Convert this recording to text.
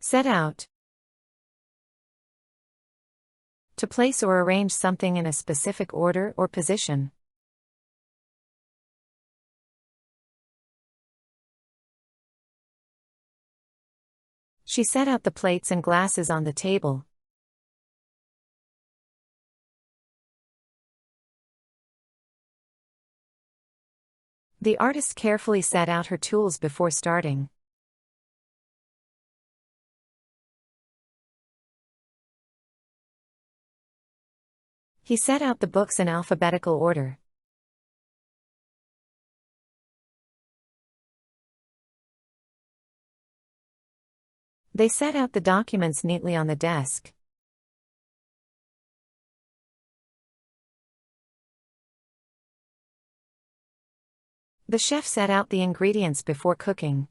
Set out. To place or arrange something in a specific order or position. She set out the plates and glasses on the table. The artist carefully set out her tools before starting. He set out the books in alphabetical order. They set out the documents neatly on the desk. The chef set out the ingredients before cooking.